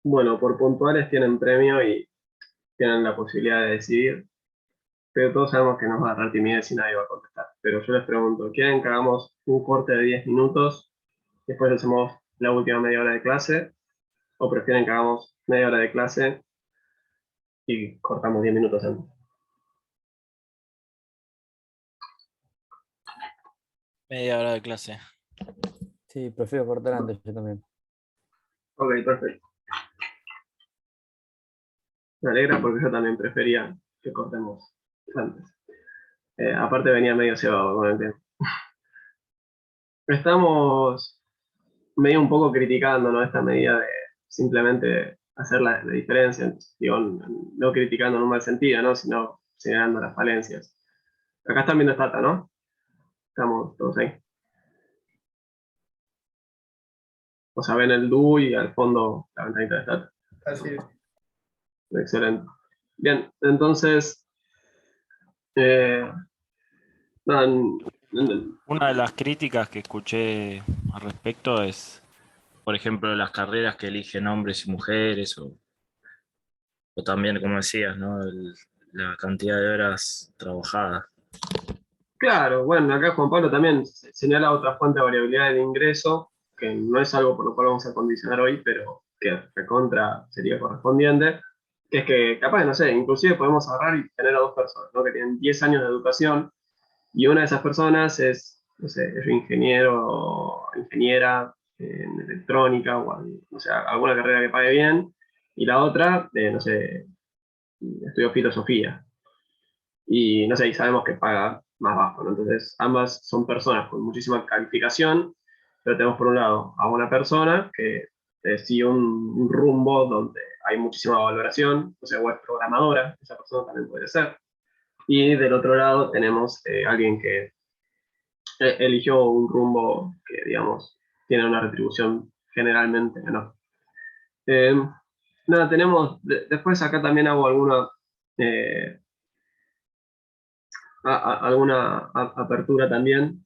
Bueno, por puntuales tienen premio y tienen la posibilidad de decidir, pero todos sabemos que nos va a dar timidez y nadie va a contestar. Pero yo les pregunto, ¿quieren que hagamos un corte de 10 minutos, después hacemos la última media hora de clase, o prefieren que hagamos media hora de clase y cortamos 10 minutos antes? Media hora de clase. Sí, prefiero cortar antes yo también. Ok, perfecto. Me alegra porque yo también prefería que cortemos antes. Aparte venía medio cebado con el tema. Estamos medio un poco criticando, ¿no? Esta medida de simplemente hacer la diferencia, digo, no criticando en un mal sentido, ¿no? Sino señalando las falencias. Acá están viendo Stata, ¿no? Estamos todos ahí. O sea, ven el DU y al fondo la ventanita de Stata. Así es. Excelente. Bien, entonces, eh, nada, Una de las críticas que escuché al respecto es, por ejemplo, las carreras que eligen hombres y mujeres, o también, como decías, ¿no? La cantidad de horas trabajadas. claro, bueno, acá Juan Pablo también señala otra fuente de variabilidad de ingreso, que no es algo por lo cual vamos a condicionar hoy, pero que recontra sería correspondiente, que es que capaz, no sé, inclusive podemos agarrar y tener a dos personas, ¿no? Que tienen 10 años de educación, y una de esas personas es, no sé, es ingeniero o ingeniera en electrónica, o sea, alguna carrera que pague bien, y la otra, no sé, estudió filosofía y no sé, y sabemos que paga más bajo, ¿no? Entonces, ambas son personas con muchísima calificación, pero tenemos por un lado a una persona que sigue un rumbo donde hay muchísima valoración, o sea, o es programadora, esa persona también puede ser. Y del otro lado tenemos alguien que eligió un rumbo que, digamos, tiene una retribución generalmente menor. Eh, nada, tenemos, después acá también hago alguna eh, alguna apertura también.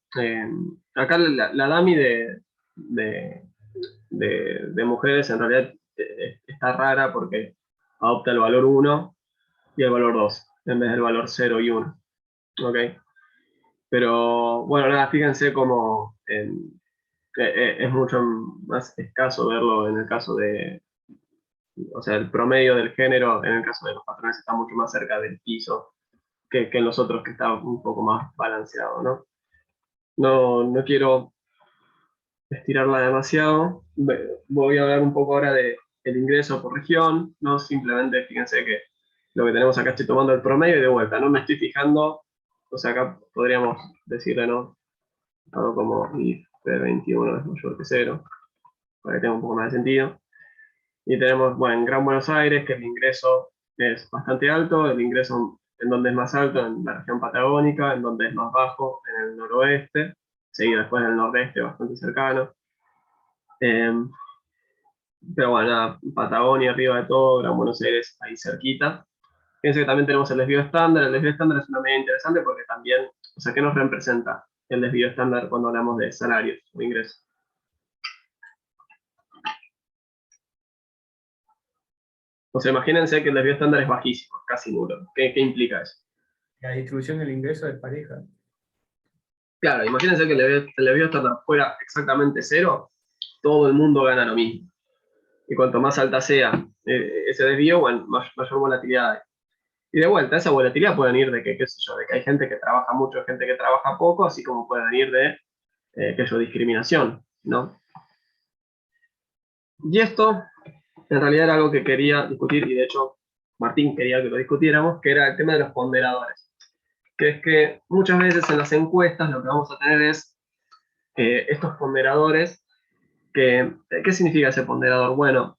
Acá la DAMI de, de mujeres en realidad está rara porque adopta el valor 1 y el valor 2 en vez del valor 0 y 1. ¿Ok? Pero bueno, nada, fíjense cómo es mucho más escaso verlo en el caso de, o sea, el promedio del género en el caso de los patrones está mucho más cerca del piso que en los otros que está un poco más balanceado, ¿no? No quiero estirarla demasiado. Voy a hablar un poco ahora de el ingreso por región, no simplemente fíjense que lo que tenemos acá estoy tomando el promedio y de vuelta, no me estoy fijando, o sea, acá podríamos decirle, ¿no? Algo como if P21 es mayor que 0, para que tenga un poco más de sentido. Y tenemos, bueno, en Gran Buenos Aires, que el ingreso es bastante alto, el ingreso en donde es más alto, en la región patagónica, en donde es más bajo, en el noroeste, seguido después del nordeste, bastante cercano. Eh, pero bueno, nada, Patagonia arriba de todo, Gran Buenos Aires ahí cerquita. Fíjense que también tenemos el desvío estándar. El desvío estándar es una medida interesante porque también, o sea, ¿qué nos representa el desvío estándar cuando hablamos de salarios o ingresos? O sea, imagínense que el desvío estándar es bajísimo, casi nulo. ¿Qué implica eso? La distribución del ingreso de pareja. Claro, imagínense que el desvío estándar fuera exactamente cero, todo el mundo gana lo mismo. Y cuanto más alta sea ese desvío, bueno, mayor volatilidad hay. Y de vuelta, esa volatilidad puede venir de que, qué sé yo, de que hay gente que trabaja mucho, gente que trabaja poco, así como puede venir de, qué sé yo, discriminación, ¿no? Y esto, en realidad era algo que quería discutir, y de hecho Martín quería que lo discutiéramos, que era el tema de los ponderadores. Que es que muchas veces en las encuestas lo que vamos a tener es estos ponderadores, que, ¿qué significa ese ponderador? Bueno,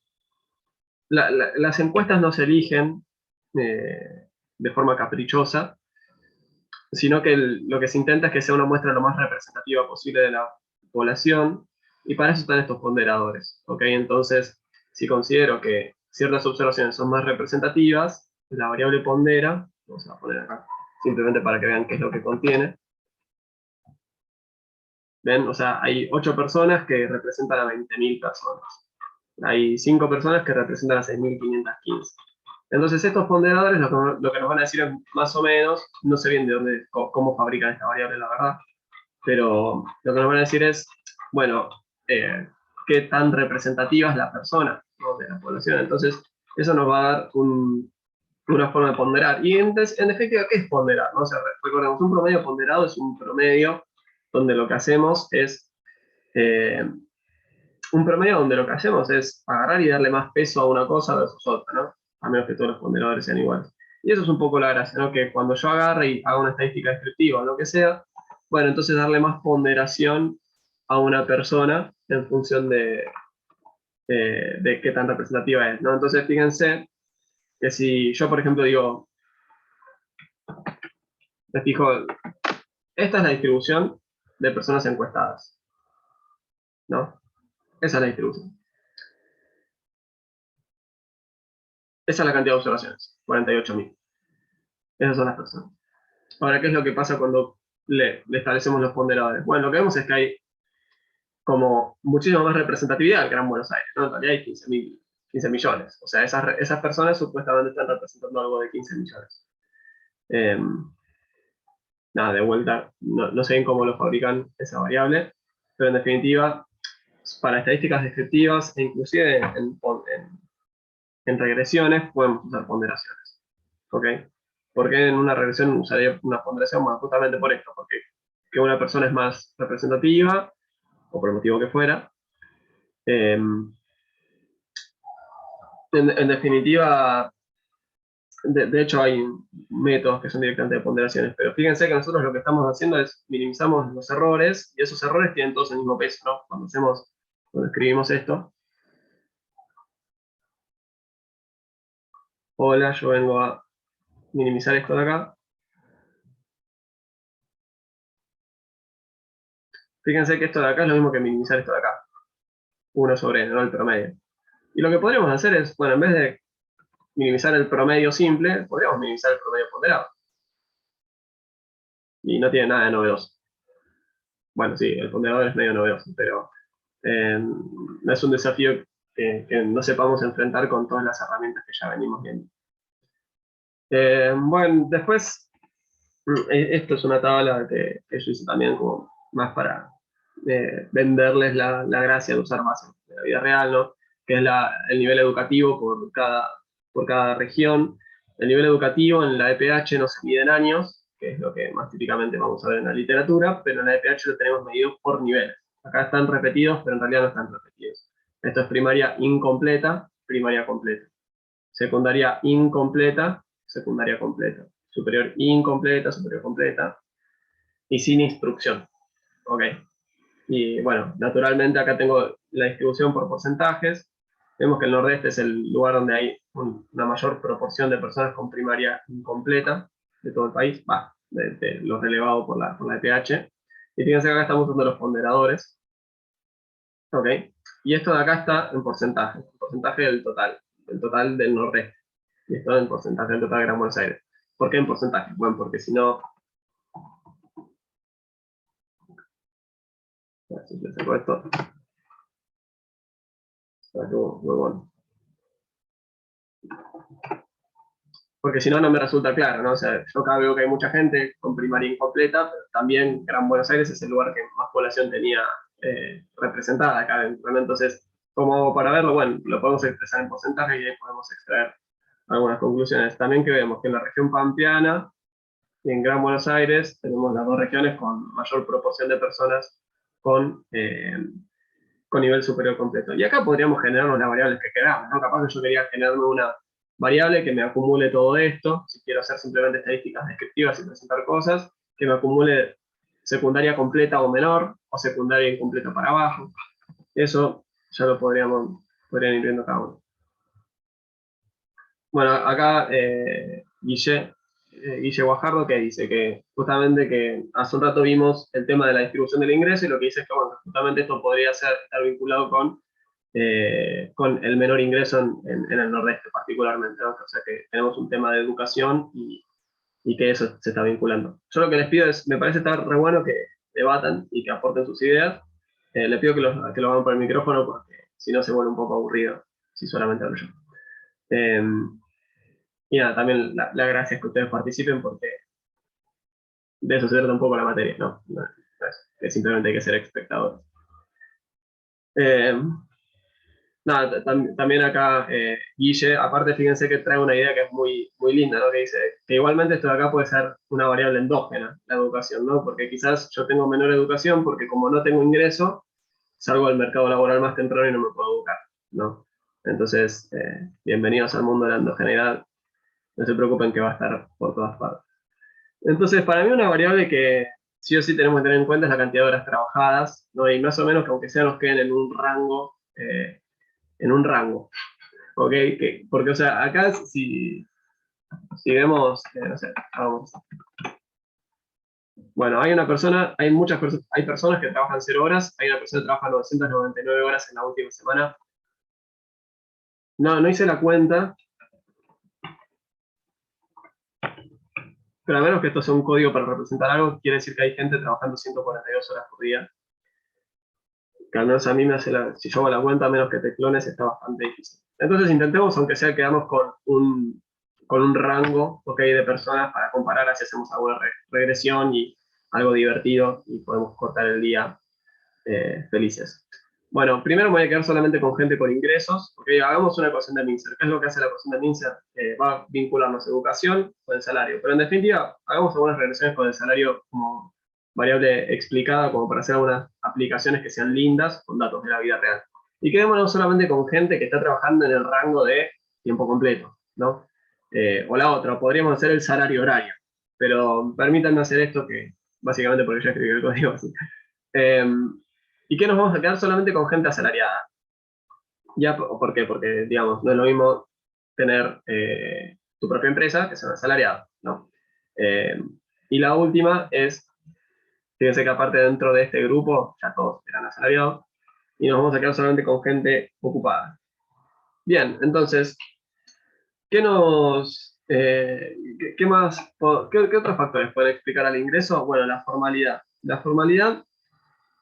las encuestas no se eligen de forma caprichosa, sino que lo que se intenta es que sea una muestra lo más representativa posible de la población, y para eso están estos ponderadores. ¿Ok? Entonces, si considero que ciertas observaciones son más representativas, la variable pondera, vamos a poner acá, simplemente para que vean qué es lo que contiene. ¿Ven? O sea, hay 8 personas que representan a 20.000 personas. Hay 5 personas que representan a 6.515. Entonces estos ponderadores lo que nos van a decir es más o menos, no sé bien de dónde, cómo fabrican esta variable, la verdad, pero lo que nos van a decir es, bueno, qué tan representativa es la persona, ¿no?, de la población. Entonces eso nos va a dar una forma de ponderar. Y en definitiva, ¿qué es ponderar? ¿No? O sea, recordemos, un promedio ponderado es un promedio donde lo que hacemos es agarrar y darle más peso a una cosa versus otra, ¿no? A menos que todos los ponderadores sean iguales. Y eso es un poco la gracia, ¿no? Que cuando yo agarre y haga una estadística descriptiva o lo que sea, bueno, entonces darle más ponderación a una persona en función de qué tan representativa es, ¿no? Entonces fíjense que si yo, por ejemplo, digo, les fijo, esta es la distribución de personas encuestadas, ¿no? Esa es la distribución. Esa es la cantidad de observaciones, 48.000. Esas son las personas. Ahora, ¿qué es lo que pasa cuando le establecemos los ponderadores? Bueno, lo que vemos es que hay como muchísima más representatividad que Gran Buenos Aires, ¿no? En realidad hay 15 millones. O sea, esas personas supuestamente están representando algo de 15 millones. Nada, de vuelta, no sé bien cómo lo fabrican esa variable, pero en definitiva, para estadísticas descriptivas e inclusive en regresiones podemos usar ponderaciones. ¿Ok? Porque en una regresión usaría una ponderación? Bueno, justamente por esto, porque que una persona es más representativa, o por el motivo que fuera. En definitiva, de hecho hay métodos que son directamente de ponderaciones, pero fíjense que nosotros lo que estamos haciendo es minimizamos los errores, y esos errores tienen todos el mismo peso, ¿no? Cuando escribimos esto, hola, yo vengo a minimizar esto de acá. Fíjense que esto de acá es lo mismo que minimizar esto de acá. 1 sobre n, ¿no? El promedio. Y lo que podríamos hacer es, bueno, en vez de minimizar el promedio simple, podríamos minimizar el promedio ponderado. Y no tiene nada de novedoso. Bueno, sí, el ponderador es medio novedoso, pero no es un desafío que no sepamos enfrentar con todas las herramientas que ya venimos viendo. Bueno, después, esto es una tabla que yo hice también como más para venderles la gracia de usar bases de la vida real, ¿no? Que es el nivel educativo por cada región. El nivel educativo en la EPH no se mide en años, que es lo que más típicamente vamos a ver en la literatura, pero en la EPH lo tenemos medido por niveles. Acá están repetidos, pero en realidad no están repetidos. Esto es primaria incompleta, primaria completa. Secundaria incompleta, secundaria completa. Superior incompleta, superior completa. Y sin instrucción. Ok. Y bueno, naturalmente acá tengo la distribución por porcentajes. Vemos que el nordeste es el lugar donde hay una mayor proporción de personas con primaria incompleta de todo el país, de lo relevado por la EPH. Y fíjense que acá estamos usando los ponderadores. Ok. Y esto de acá está en porcentaje del total del nordeste. Y esto en porcentaje del total de Gran Buenos Aires. ¿Por qué en porcentaje? Bueno, porque si no, si le saco esto, muy bueno. Porque si no, no me resulta claro, ¿no? O sea, yo acá veo que hay mucha gente con primaria incompleta, pero también Gran Buenos Aires es el lugar que más población tenía representada acá dentro, ¿no? Entonces, ¿cómo hago para verlo? Bueno, lo podemos expresar en porcentaje y ahí podemos extraer algunas conclusiones. También que vemos que en la región pampeana y en Gran Buenos Aires tenemos las dos regiones con mayor proporción de personas con nivel superior completo. Y acá podríamos generarnos las variables que queramos, ¿no? Capaz que yo quería generarme una variable que me acumule todo esto, si quiero hacer simplemente estadísticas descriptivas y presentar cosas, que me acumule secundaria completa o menor, o secundaria incompleta para abajo. Eso ya lo podrían ir viendo cada uno. Bueno, acá Guille Guajardo, que dice que justamente que hace un rato vimos el tema de la distribución del ingreso, y lo que dice es que bueno, justamente esto podría estar vinculado con el menor ingreso en el nordeste particularmente, ¿no? O sea que tenemos un tema de educación y que eso se está vinculando. Yo lo que les pido es, me parece estar re bueno que debatan y que aporten sus ideas. Les pido que lo hagan por el micrófono porque si no se vuelve un poco aburrido, si solamente hablo yo. Y nada, también la gracia es que ustedes participen porque de eso se trata un poco la materia, ¿no? No es que simplemente hay que ser espectadores. Nada, también acá Guille, aparte fíjense que trae una idea que es muy linda, ¿no? Que dice que igualmente esto de acá puede ser una variable endógena, la educación, ¿no? Porque quizás yo tengo menor educación porque como no tengo ingreso, salgo al mercado laboral más temprano y no me puedo educar, ¿no? Entonces, bienvenidos al mundo de la endogeneidad, no se preocupen que va a estar por todas partes. Entonces, para mí una variable que sí o sí tenemos que tener en cuenta es la cantidad de horas trabajadas, ¿no? Y más o menos que aunque sea nos queden en un rango, ¿ok? Porque, o sea, acá si vemos, no sé, vamos. Bueno, hay muchas personas, hay personas que trabajan 0 horas, hay una persona que trabaja 999 horas en la última semana. No hice la cuenta, pero a menos que esto sea un código para representar algo, quiere decir que hay gente trabajando 142 horas por día. Que al menos a mí me hace si yo hago la cuenta, a menos que te clones, está bastante difícil. Entonces intentemos, aunque sea, quedarnos con un rango, ¿ok? De personas para comparar si hacemos alguna regresión y algo divertido y podemos cortar el día felices. Bueno, primero me voy a quedar solamente con gente con ingresos, porque hagamos una ecuación de Mincer. ¿Qué es lo que hace la ecuación de Mincer? Va a vincularnos educación con el salario. Pero en definitiva, hagamos algunas regresiones con el salario como variable explicada, como para hacer algunas aplicaciones que sean lindas con datos de la vida real. Y quedémonos solamente con gente que está trabajando en el rango de tiempo completo, ¿no? O la otra, podríamos hacer el salario horario. Pero permítanme hacer esto que, básicamente porque ya escribí el código así. ¿Y qué nos vamos a quedar solamente con gente asalariada? ¿Ya? ¿Por qué? Porque, digamos, no es lo mismo tener tu propia empresa que ser un asalariado, ¿no? Y la última es, fíjense que aparte dentro de este grupo, ya todos eran asalariados, y nos vamos a quedar solamente con gente ocupada. Bien, entonces, ¿qué más, qué otros factores pueden explicar al ingreso? Bueno, la formalidad. La formalidad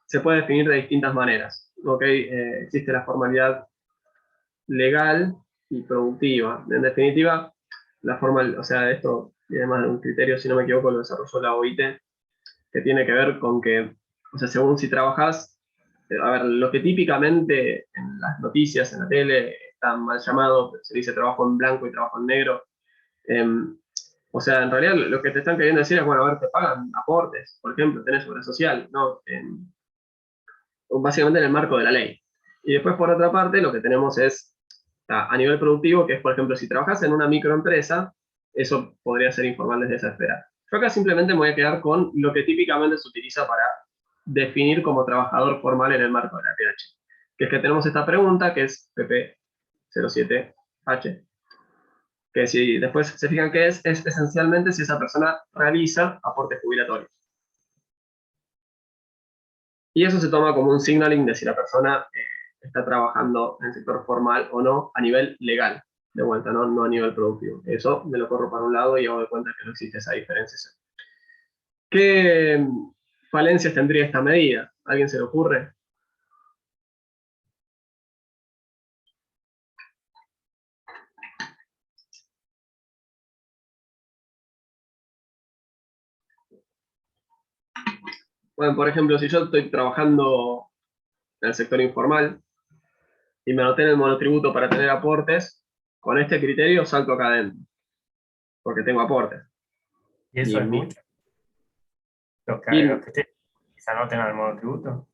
se puede definir de distintas maneras. ¿Okay? Existe la formalidad legal y productiva. En definitiva, la formal, o sea, esto tiene más de un criterio, si no me equivoco, lo desarrolló la OIT, que tiene que ver con que, o sea, según si trabajas, a ver, lo que típicamente en las noticias, en la tele, está mal llamado, se dice trabajo en blanco y trabajo en negro. O sea, en realidad lo que te están queriendo decir es, bueno, a ver, te pagan aportes, por ejemplo, tenés obra social, ¿no? Básicamente en el marco de la ley. Y después, por otra parte, lo que tenemos es a nivel productivo, que es, por ejemplo, si trabajas en una microempresa, eso podría ser informal desde esa esfera. Yo acá simplemente me voy a quedar con lo que típicamente se utiliza para definir como trabajador formal en el marco de la PH. Que es que tenemos esta pregunta, que es PP07H, que si después se fijan que es esencialmente si esa persona realiza aportes jubilatorios. Y eso se toma como un signaling de si la persona está trabajando en el sector formal o no a nivel legal, de vuelta, no a nivel productivo. Eso me lo corro para un lado y hago de cuenta que no existe esa diferenciación. ¿Qué falencias tendría esta medida? ¿A alguien se le ocurre? Bueno, por ejemplo, si yo estoy trabajando en el sector informal y me anoté en el monotributo para tener aportes, con este criterio salto acá adentro, porque tengo aportes. Y eso Y es mucho. Los y- que se anoten al monotributo.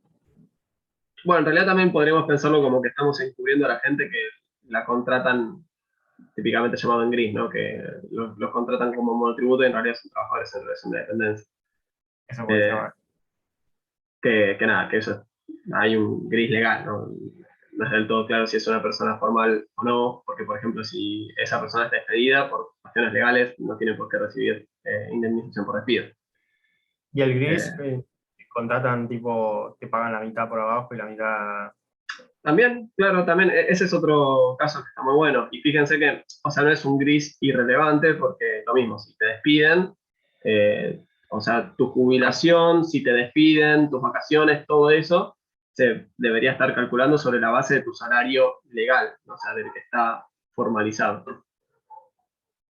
bueno, en realidad también podríamos pensarlo como que estamos encubriendo a la gente que la contratan, típicamente llamado en gris, ¿no? Que los contratan como monotributo y en realidad son trabajadores en relación de dependencia. Eso puede ser Eh, mal. que nada, que eso hay un gris legal, ¿no? No es del todo claro si es una persona formal o no, porque por ejemplo si esa persona está despedida por cuestiones legales, no tiene por qué recibir indemnización por despido. Y el gris, Eh, contratan tipo, te pagan la mitad por abajo y la mitad. También, claro, también ese es otro caso que está muy bueno. Y fíjense que, o sea, no es un gris irrelevante porque lo mismo, si te despiden, o sea, tu jubilación, si te despiden, tus vacaciones, todo eso, se debería estar calculando sobre la base de tu salario legal, o sea, del que está formalizado.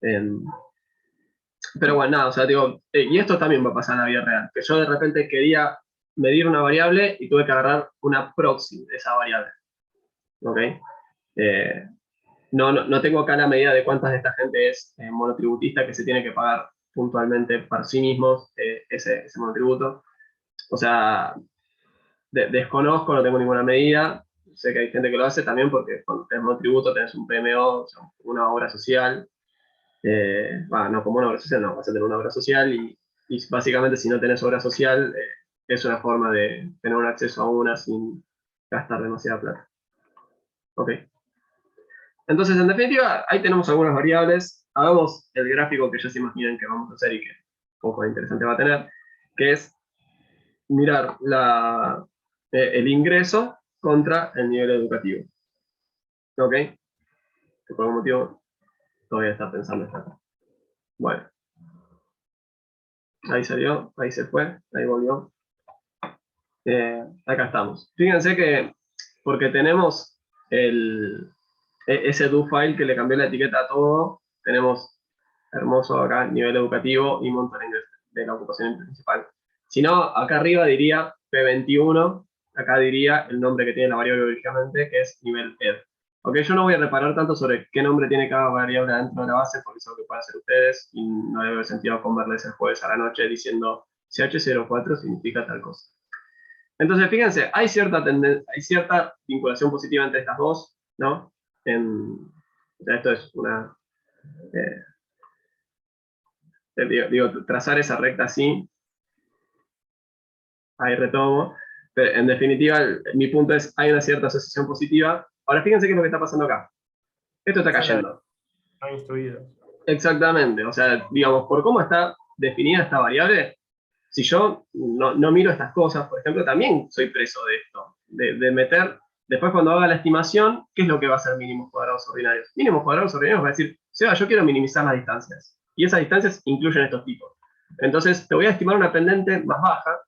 Pero bueno, nada, o sea, digo, y esto también va a pasar en la vida real, que yo de repente quería medir una variable y tuve que agarrar una proxy de esa variable. ¿Ok? No tengo acá la medida de cuántas de esta gente es monotributista que se tiene que pagar puntualmente para sí mismos ese monotributo. O sea, desconozco, no tengo ninguna medida. Sé que hay gente que lo hace también porque cuando tenés monotributo tenés un PMO, o sea, una obra social. No como una obra social, no, vas a tener una obra social y básicamente si no tenés obra social es una forma de tener un acceso a una sin gastar demasiada plata. Ok. Entonces, en definitiva, ahí tenemos algunas variables. Hagamos el gráfico que ya se imaginan que vamos a hacer y que un poco interesante va a tener, que es mirar el ingreso contra el nivel educativo. ¿Ok? Que por algún motivo todavía está pensando esto. Bueno. Ahí salió, ahí se fue, ahí volvió. Acá estamos. Fíjense que, porque tenemos ese do file que le cambió la etiqueta a todo, tenemos hermoso acá, nivel educativo y monitoring de la ocupación principal. Si no, acá arriba diría P21, acá diría el nombre que tiene la variable originalmente, que es nivel ed. Ok, yo no voy a reparar tanto sobre qué nombre tiene cada variable dentro de la base, porque eso es lo que pueden hacer ustedes, y no le veo sentido convertirles el jueves a la noche diciendo CH04 significa tal cosa. Entonces, fíjense, hay cierta vinculación positiva entre estas dos, ¿no? Esto es una... digo, trazar esa recta así, ahí retomo, pero en definitiva, mi punto es, hay una cierta asociación positiva. Ahora, fíjense qué es lo que está pasando acá. Esto está cayendo. No instruidos. Exactamente, o sea, digamos, por cómo está definida esta variable, si yo no miro estas cosas, por ejemplo, también soy preso de esto, de meter, después cuando haga la estimación, ¿qué es lo que va a ser mínimos cuadrados ordinarios? Mínimos cuadrados ordinarios va a decir, Seba, yo quiero minimizar las distancias, y esas distancias incluyen estos tipos. Entonces, te voy a estimar una pendiente más baja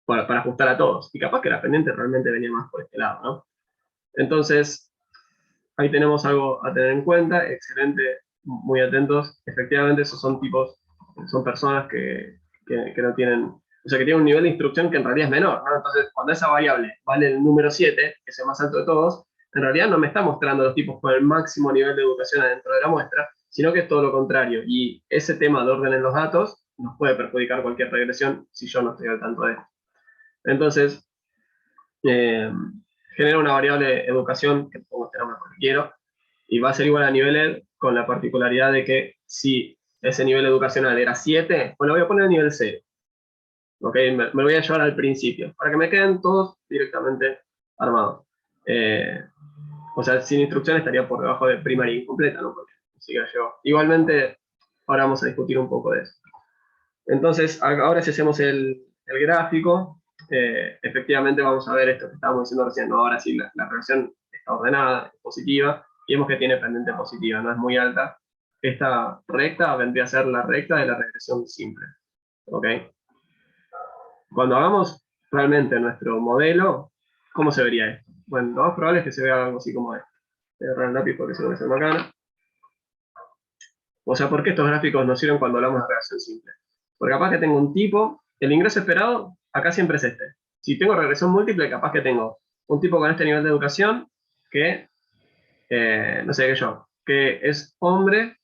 para ajustar a todos, y capaz que la pendiente realmente venía más por este lado, ¿no? Entonces, ahí tenemos algo a tener en cuenta, excelente, muy atentos. Efectivamente, esos son tipos, son personas que no tienen, o sea, que tienen un nivel de instrucción que en realidad es menor, ¿no? Entonces, cuando esa variable vale el número 7, que es el más alto de todos, en realidad no me está mostrando los tipos con el máximo nivel de educación adentro de la muestra, sino que es todo lo contrario. Y ese tema de orden en los datos nos puede perjudicar cualquier regresión si yo no estoy al tanto de esto. Entonces, genera una variable educación, que pongo este nombre porque quiero, y va a ser igual a nivel ed, con la particularidad de que si ese nivel educacional era 7, pues lo voy a poner a nivel 0. ¿Ok? Me lo voy a llevar al principio, para que me queden todos directamente armados. O sea, sin instrucción estaría por debajo de primaria incompleta, ¿no? Porque siga yo. Igualmente, ahora vamos a discutir un poco de eso. Entonces, ahora si hacemos el gráfico, efectivamente vamos a ver esto que estábamos diciendo recién, ¿no? Ahora sí, la relación está ordenada, es positiva, y vemos que tiene pendiente positiva, no es muy alta. Esta recta vendría a ser la recta de la regresión simple. ¿Ok? Cuando hagamos realmente nuestro modelo, ¿cómo se vería esto? Bueno, lo más probable es que se vea algo así como esto. Voy a agarrar el lápiz porque se me hace macana. O sea, ¿por qué estos gráficos nos sirven cuando hablamos de regresión simple? Porque capaz que tengo un tipo, el ingreso esperado acá siempre es este. Si tengo regresión múltiple, capaz que tengo un tipo con este nivel de educación que, no sé qué yo, que es hombre,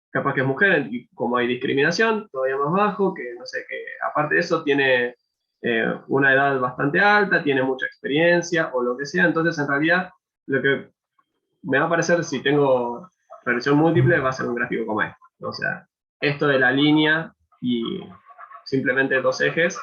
capaz que es mujer, y como hay discriminación, todavía más bajo, que no sé, que aparte de eso tiene una edad bastante alta, tiene mucha experiencia o lo que sea, entonces en realidad lo que me va a parecer si tengo regresión múltiple va a ser un gráfico como este. O sea, esto de la línea y simplemente dos ejes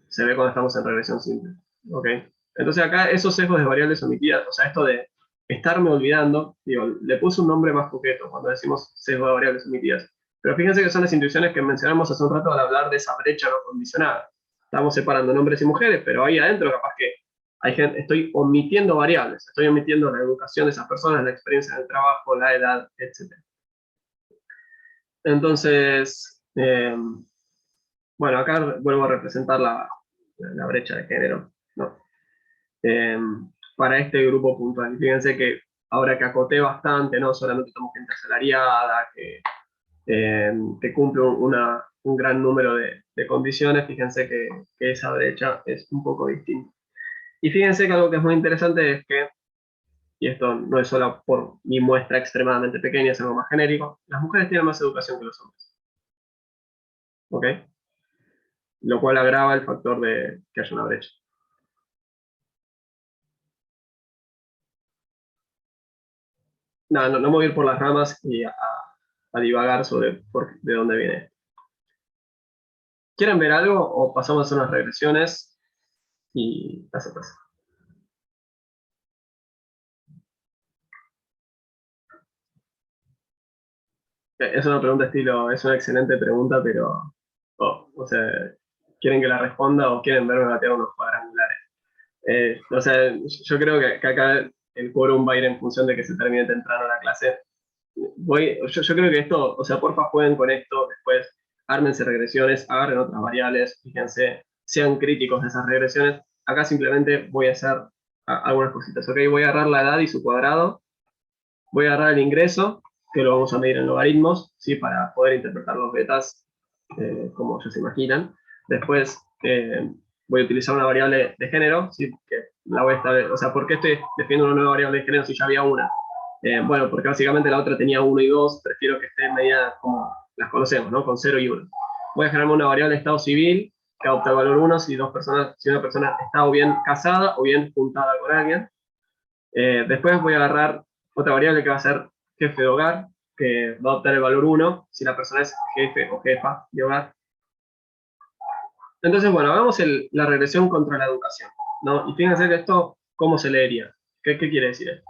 se ve cuando estamos en regresión simple. ¿Ok? Entonces acá esos sesgos de variables omitidas, o sea, esto de estarme olvidando, digo, le puse un nombre más coqueto cuando decimos sesgo de variables omitidas. Pero fíjense que son las intuiciones que mencionamos hace un rato al hablar de esa brecha no condicionada. Estamos separando hombres y mujeres, pero ahí adentro capaz que hay gente, estoy omitiendo variables, estoy omitiendo la educación de esas personas, la experiencia en el trabajo, la edad, etc. Entonces, bueno, acá vuelvo a representar la brecha de género, ¿no? Para este grupo puntual. Fíjense que ahora que acoté bastante, no solamente tenemos gente asalariada, que cumple un gran número de condiciones, fíjense que esa brecha es un poco distinta. Y fíjense que algo que es muy interesante es que, y esto no es solo por mi muestra extremadamente pequeña, es algo más genérico, las mujeres tienen más educación que los hombres. ¿Ok? Lo cual agrava el factor de que haya una brecha. No me voy a ir por las ramas y a divagar sobre de dónde viene. ¿Quieren ver algo o pasamos a unas regresiones y pasa? Es una pregunta estilo, es una excelente pregunta, pero, o sea, ¿quieren que la responda o quieren verme batear unos cuadrangulares? O sea, yo creo que acá el quórum va a ir en función de que se termine temprano la clase. Yo creo que esto, o sea, porfa jueguen con esto, después ármense regresiones, agarren otras variables, fíjense, sean críticos de esas regresiones. Acá simplemente voy a hacer algunas cositas, ¿ok? Voy a agarrar la edad y su cuadrado, voy a agarrar el ingreso, que lo vamos a medir en logaritmos, ¿sí? Para poder interpretar los betas como ya se imaginan. Después voy a utilizar una variable de género, ¿sí? Que la voy a establecer, o sea, ¿por qué estoy definiendo una nueva variable de género si ya había una? Bueno, porque básicamente la otra tenía 1 y 2, prefiero que esté medidas como las conocemos, ¿no? Con 0 y 1. Voy a generarme una variable de estado civil que adopta el valor 1 si una persona está o bien casada o bien juntada con alguien. Después voy a agarrar otra variable que va a ser jefe de hogar, que va a adoptar el valor 1 si la persona es jefe o jefa de hogar. Entonces, bueno, hagamos la regresión contra la educación, ¿no? Y fíjense que esto, ¿cómo se leería? ¿Qué quiere decir esto?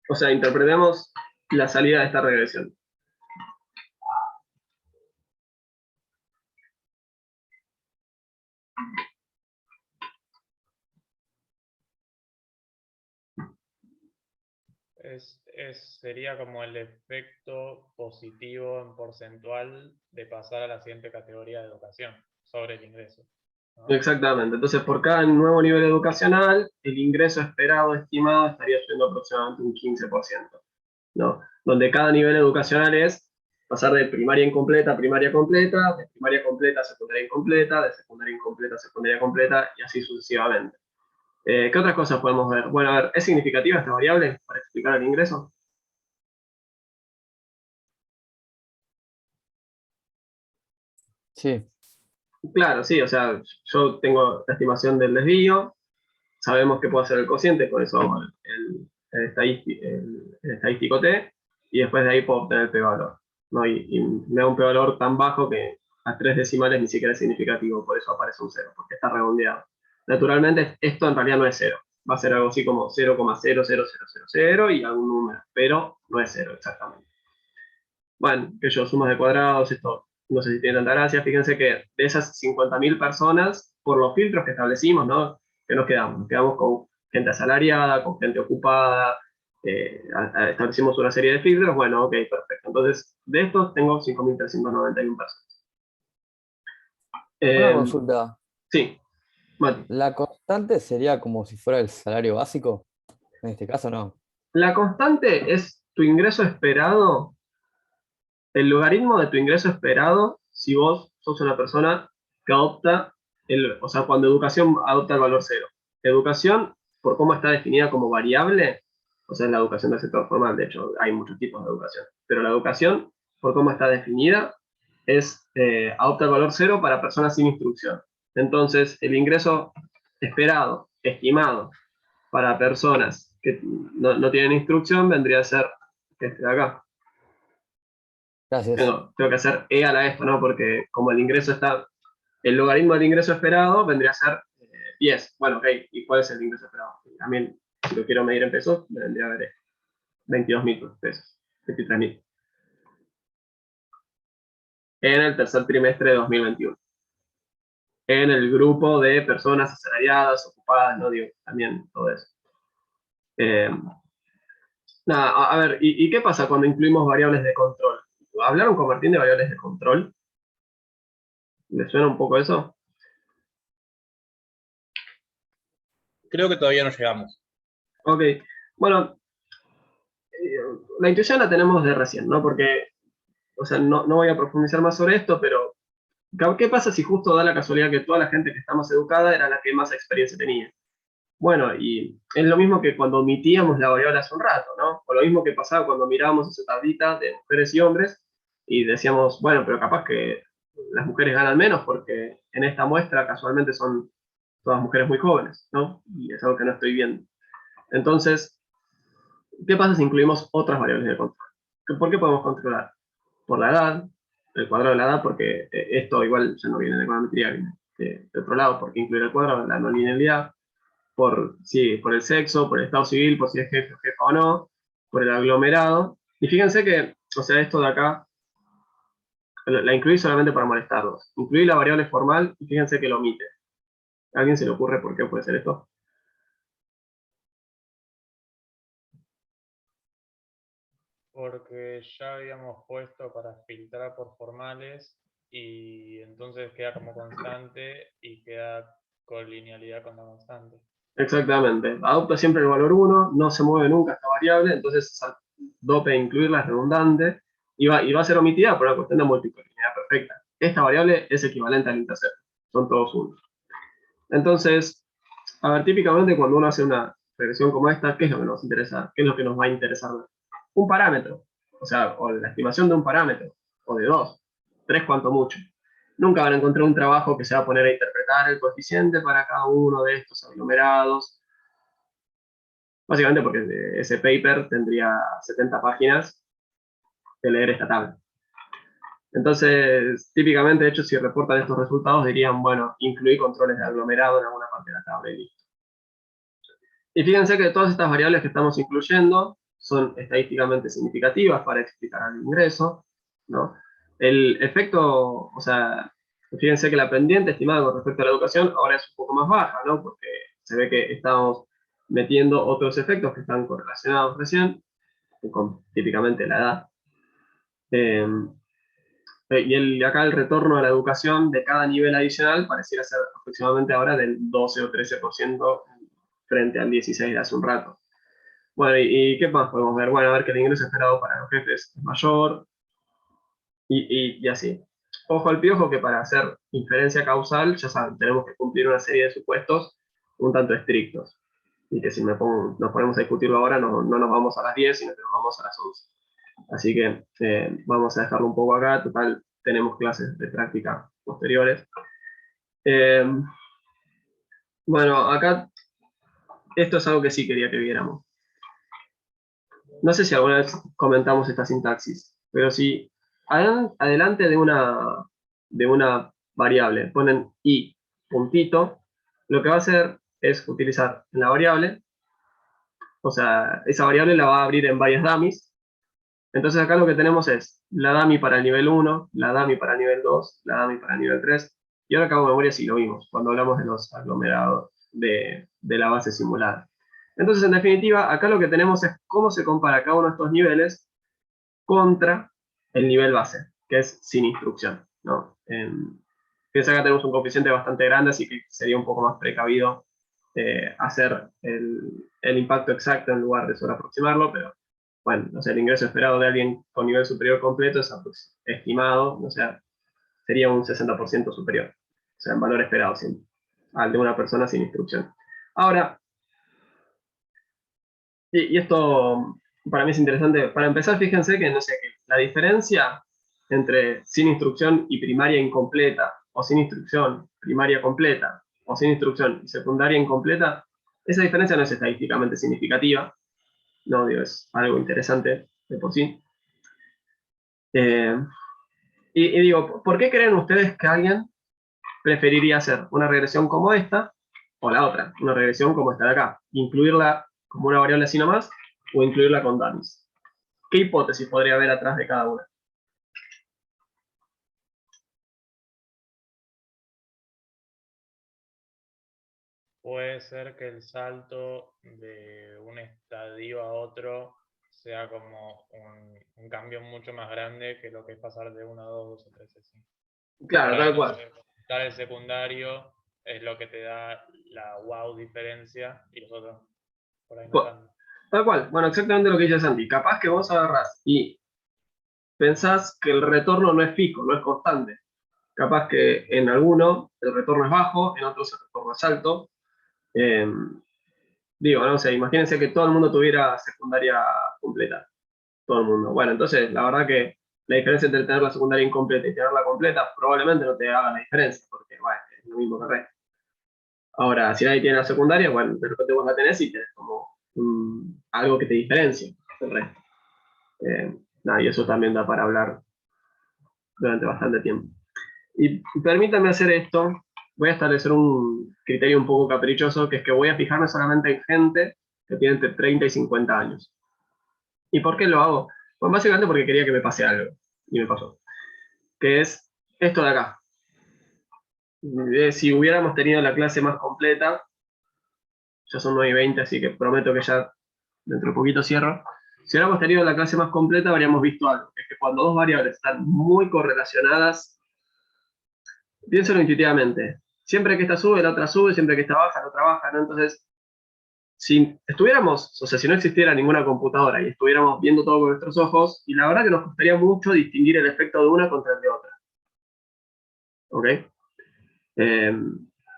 O sea, interpretemos la salida de esta regresión. Sería como el efecto positivo en porcentual de pasar a la siguiente categoría de educación sobre el ingreso, ¿no? Exactamente. Entonces, por cada nuevo nivel educacional, el ingreso esperado estimado estaría siendo aproximadamente un 15%, ¿no? Donde cada nivel educacional es pasar de primaria incompleta a primaria completa, de primaria completa a secundaria incompleta, de secundaria incompleta a secundaria completa, y así sucesivamente. ¿Qué otras cosas podemos ver? Bueno, a ver, ¿es significativa esta variable para explicar el ingreso? Sí, Claro, sí, o sea, yo tengo la estimación del desvío, sabemos que puedo hacer el cociente, por eso hago el estadístico T, y después de ahí puedo obtener el p-valor, ¿no? Y me da un p-valor tan bajo que a 3 decimales ni siquiera es significativo, por eso aparece un 0, porque está redondeado. Naturalmente, esto en realidad no es 0, va a ser algo así como 0,00000 y algún número, pero no es 0 exactamente. Bueno, que yo, sumas de cuadrados, esto no sé si tiene tanta gracia. Fíjense que de esas 50.000 personas, por los filtros que establecimos, ¿no? Que nos quedamos? Nos quedamos con gente asalariada, con gente ocupada, establecimos una serie de filtros. Bueno, ok, perfecto. Entonces, de estos tengo 5.391 personas. una Eh, consulta. sí, Mati. ¿La constante sería como si fuera el salario básico? En este caso no. La constante es tu ingreso esperado, el logaritmo de tu ingreso esperado si vos sos una persona que adopta, o sea, cuando educación adopta el valor 0. Educación, por cómo está definida como variable, o sea, en la educación del sector formal, de hecho, hay muchos tipos de educación, pero la educación, por cómo está definida, adopta el valor 0 para personas sin instrucción. Entonces, el ingreso esperado, estimado, para personas que no tienen instrucción, vendría a ser este de acá. Gracias. Tengo que hacer egal a esto, ¿no? Porque como el ingreso está, el logaritmo del ingreso esperado vendría a ser 10. Bueno, ok, ¿y cuál es el ingreso esperado? También, si lo quiero medir en pesos, vendría a ver 22.000 pesos, 23.000. En el tercer trimestre de 2021. En el grupo de personas asalariadas, ocupadas, no digo, también todo eso. Nada, a ver, ¿y qué pasa cuando incluimos variables de control? ¿Hablaron con Martín de variables de control? ¿Le suena un poco eso? Creo que todavía no llegamos. Ok, bueno, la intuición la tenemos de recién, ¿no? Porque, o sea, no voy a profundizar más sobre esto, pero ¿qué pasa si justo da la casualidad que toda la gente que está más educada era la que más experiencia tenía? Bueno, y es lo mismo que cuando omitíamos la variable hace un rato, ¿no? O lo mismo que pasaba cuando mirábamos esa tablita de mujeres y hombres y decíamos, bueno, pero capaz que las mujeres ganan menos porque en esta muestra casualmente son todas mujeres muy jóvenes, ¿no? Y es algo que no estoy viendo. Entonces, ¿qué pasa si incluimos otras variables de control? ¿Por qué podemos controlar? Por la edad, el cuadrado de la edad, porque esto igual ya no viene de econometría, viene de otro lado, porque incluir el cuadrado, la no linealidad, sí, por el sexo, por el estado civil, por si es jefe o jefa o no, por el aglomerado. Y fíjense que, o sea, esto de acá, la incluí solamente para molestarlos. Incluí la variable formal y fíjense que lo omite. ¿A alguien se le ocurre por qué puede ser esto? Porque ya habíamos puesto para filtrar por formales y entonces queda como constante y queda con linealidad con la constante. Exactamente. Adopta siempre el valor 1, no se mueve nunca esta variable, entonces esa dope de incluirla es redundante y va a ser omitida por una cuestión de multicollineidad perfecta. Esta variable es equivalente al intercepto, son todos unos. Entonces, a ver, típicamente cuando uno hace una regresión como esta, ¿qué es lo que nos interesa? ¿Qué es lo que nos va a interesar? Un parámetro, o sea, o la estimación de un parámetro, o de dos, tres cuanto mucho. Nunca van a encontrar un trabajo que se va a poner a interpretar el coeficiente para cada uno de estos aglomerados. Básicamente porque ese paper tendría 70 páginas de leer esta tabla. Entonces, típicamente, de hecho, si reportan estos resultados, dirían, bueno, incluí controles de aglomerado en alguna parte de la tabla y listo. Y fíjense que todas estas variables que estamos incluyendo son estadísticamente significativas para explicar el ingreso, ¿no? El efecto, o sea, fíjense que la pendiente estimada con respecto a la educación ahora es un poco más baja, ¿no? Porque se ve que estamos metiendo otros efectos que están correlacionados recién, con típicamente la edad. Eh, y acá el retorno a la educación de cada nivel adicional pareciera ser aproximadamente ahora del 12 o 13% frente al 16% de hace un rato. Bueno, ¿y qué más podemos ver? Bueno, a ver que el ingreso esperado para los jefes es mayor y así. Ojo al piojo que para hacer inferencia causal, ya saben, tenemos que cumplir una serie de supuestos un tanto estrictos. Y que si nos ponemos a discutirlo ahora, no nos vamos a las 10, sino que nos vamos a las 11. Así que vamos a dejarlo un poco acá. Total, tenemos clases de práctica posteriores. Eh, bueno, acá esto es algo que sí quería que viéramos. No sé si alguna vez comentamos esta sintaxis, pero si adelante de una variable ponen i puntito, lo que va a hacer es utilizar la variable, o sea, esa variable la va a abrir en varias dummies. Entonces acá lo que tenemos es la dummy para el nivel 1, la dummy para el nivel 2, la dummy para el nivel 3, y ahora acabo de memoria sí lo vimos, cuando hablamos de los aglomerados de la base simulada. Entonces, en definitiva, acá lo que tenemos es cómo se compara cada uno de estos niveles contra el nivel base, que es sin instrucción, ¿no? Piensa que acá tenemos un coeficiente bastante grande, así que sería un poco más precavido hacer el impacto exacto en lugar de solo aproximarlo, pero bueno, no sé, el ingreso esperado de alguien con nivel superior completo es estimado, o sea, sería un 60% superior, o sea, en valor esperado siempre, al de una persona sin instrucción. Ahora, y esto para mí es interesante. Para empezar, fíjense que, no sé, que la diferencia entre sin instrucción y primaria incompleta, o sin instrucción, primaria completa, o sin instrucción y secundaria incompleta, esa diferencia no es estadísticamente significativa, no, digo, es algo interesante de por sí. Eh, y digo, ¿por qué creen ustedes que alguien preferiría hacer una regresión como esta o la otra, una regresión como esta de acá? Incluirla como una variable así nomás o incluirla con dummies. ¿Qué hipótesis podría haber atrás de cada una? Puede ser que el salto de un estadio a otro sea como un cambio mucho más grande que lo que es pasar de 1 a 2, 2 a 3, así. Claro, Por ahí, tal no cual. sé, completar el secundario es lo que te da la wow diferencia y los otros por ahí no Bu- tanto. Tal cual. Bueno, exactamente lo que dice Santi. Capaz que vos agarrás y pensás que el retorno no es fijo, no es constante. Capaz que en alguno el retorno es bajo, en otros el retorno es alto. Eh, Digo, no sé, imagínense que todo el mundo tuviera secundaria completa. Todo el mundo. Bueno, entonces, la verdad que la diferencia entre tener la secundaria incompleta y tenerla completa probablemente no te haga la diferencia, porque, bueno, es lo mismo que el resto. Ahora, si nadie tiene la secundaria, bueno, de repente vos la tenés y tenés como algo que te diferencia del resto. Nada, y eso también da para hablar durante bastante tiempo. Y permítanme hacer esto, voy a establecer un criterio un poco caprichoso, que es que voy a fijarme solamente en gente que tiene entre 30 y 50 años. ¿Y por qué lo hago? Pues básicamente porque quería que me pase algo, y me pasó. Que es esto de acá. Si hubiéramos tenido la clase más completa, ya son 9:20, así que prometo que ya dentro de poquito cierro. Si hubiéramos tenido la clase más completa, habríamos visto algo, que es que cuando dos variables están muy correlacionadas, piénsalo intuitivamente. Siempre que esta sube, la otra sube, siempre que esta baja, la otra baja, ¿no? Entonces, si estuviéramos, o sea, si no existiera ninguna computadora y estuviéramos viendo todo con nuestros ojos, y la verdad que nos costaría mucho distinguir el efecto de una contra el de otra. ¿Ok? Eh,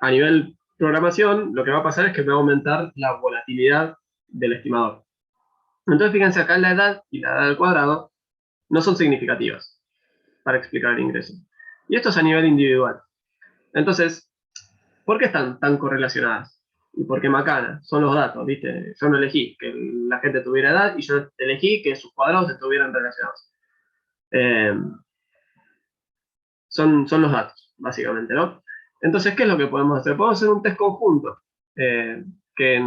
a nivel programación, lo que va a pasar es que me va a aumentar la volatilidad del estimador. Entonces, fíjense acá la edad y la edad al cuadrado no son significativas para explicar el ingreso. Y esto es a nivel individual. Entonces, ¿por qué están tan correlacionadas? Y porque macana, son los datos, ¿viste? Yo no elegí que la gente tuviera edad y yo elegí que sus cuadrados estuvieran relacionados. Eh, son los datos, básicamente, ¿no? Entonces, ¿qué es lo que podemos hacer? Podemos hacer un test conjunto, que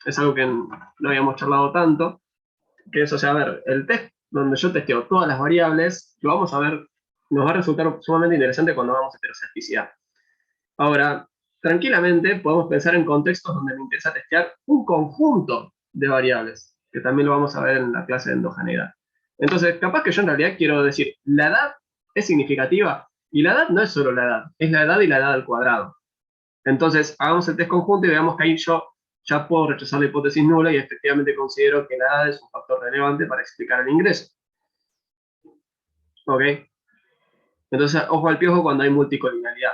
es algo que no habíamos charlado tanto, que es, o sea, a ver, el test donde yo testeo todas las variables, lo vamos a ver, nos va a resultar sumamente interesante cuando hagamos heterocerticidad. Ahora, tranquilamente podemos pensar en contextos donde me interesa testear un conjunto de variables, que también lo vamos a ver en la clase de endogeneidad. Entonces, capaz que yo en realidad quiero decir, la edad es significativa, y la edad no es solo la edad, es la edad y la edad al cuadrado. Entonces, hagamos el test conjunto y veamos que ahí yo ya puedo rechazar la hipótesis nula y efectivamente considero que la edad es un factor relevante para explicar el ingreso. ¿Ok? Entonces, ojo al piojo cuando hay multicolinialidad.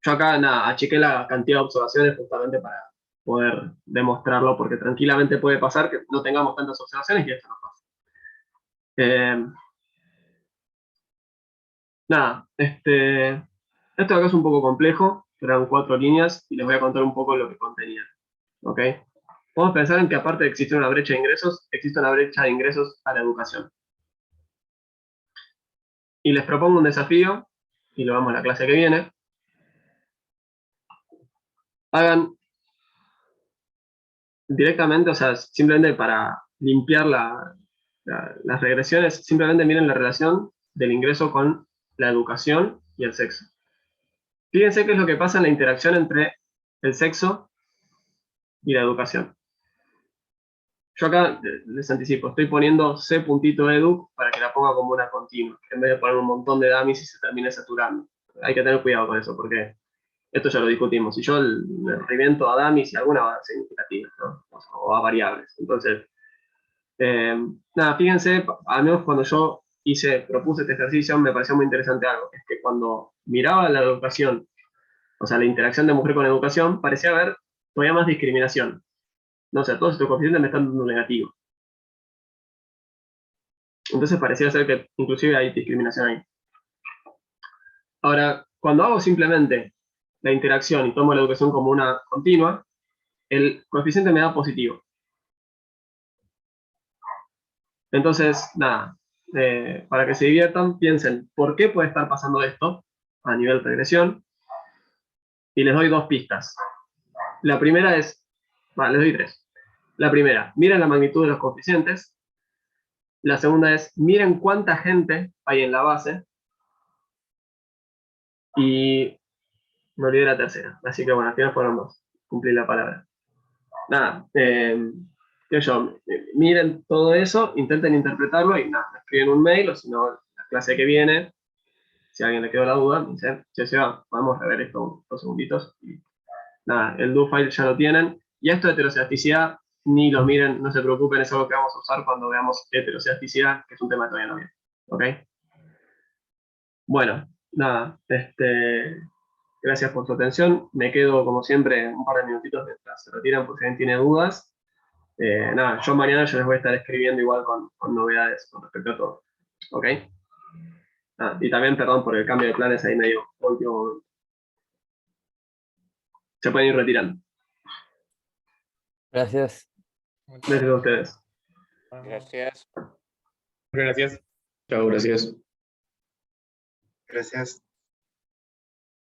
Yo acá nada, achiqué la cantidad de observaciones justamente para poder demostrarlo, porque tranquilamente puede pasar que no tengamos tantas observaciones y esto no pasa. Nada, esto de acá es un poco complejo, eran 4 líneas y les voy a contar un poco lo que contenía. ¿Ok? Podemos pensar en que aparte de existir una brecha de ingresos, existe una brecha de ingresos a la educación. Y les propongo un desafío, y lo vemos en la clase que viene. Hagan directamente, o sea, simplemente para limpiar las regresiones, simplemente miren la relación del ingreso con la educación y el sexo. Fíjense qué es lo que pasa en la interacción entre el sexo y la educación. Yo acá les anticipo, estoy poniendo c.edu para que la ponga como una continua, en vez de poner un montón de dummies y se termine saturando. Hay que tener cuidado con eso, porque esto ya lo discutimos. Si yo le reviento a dummies y alguna va a ser significativa, ¿no? O a variables. Entonces, nada, fíjense, al menos cuando yo propuse este ejercicio, me pareció muy interesante algo, es que cuando miraba la educación, o sea, la interacción de mujer con educación, parecía haber todavía más discriminación. No sé, todos estos coeficientes me están dando negativo. Entonces parecía ser que inclusive hay discriminación ahí. Ahora, cuando hago simplemente la interacción y tomo la educación como una continua, el coeficiente me da positivo. Entonces, nada, para que se diviertan, piensen por qué puede estar pasando esto a nivel regresión, y les doy 2 pistas. La primera es, les doy 3. La primera, miren la magnitud de los coeficientes. La segunda es, miren cuánta gente hay en la base. Y me olvidé la tercera. Así que bueno, al final fueron 2. Cumplí la palabra. Nada, que yo, miren todo eso, intenten interpretarlo y nada, me escriben un mail o si no, la clase que viene, si a alguien le quedó la duda, me dicen, che, Seba, podemos rever esto dos segunditos y nada, el do file ya lo tienen. Y esto de heterocedasticidad, ni lo miren, no se preocupen, es algo que vamos a usar cuando veamos heterocedasticidad, que es un tema que todavía no viene. ¿Ok? Bueno, nada, gracias por su atención. Me quedo, como siempre, un par de minutitos mientras se retiran, por si alguien tiene dudas. Nada, yo mañana les voy a estar escribiendo igual con novedades con respecto a todo. ¿Ok? Y también, perdón por el cambio de planes ahí medio último momento. Se pueden ir retirando. Gracias. Muchas Gracias a ustedes. Gracias. Gracias. Chao, gracias. Gracias.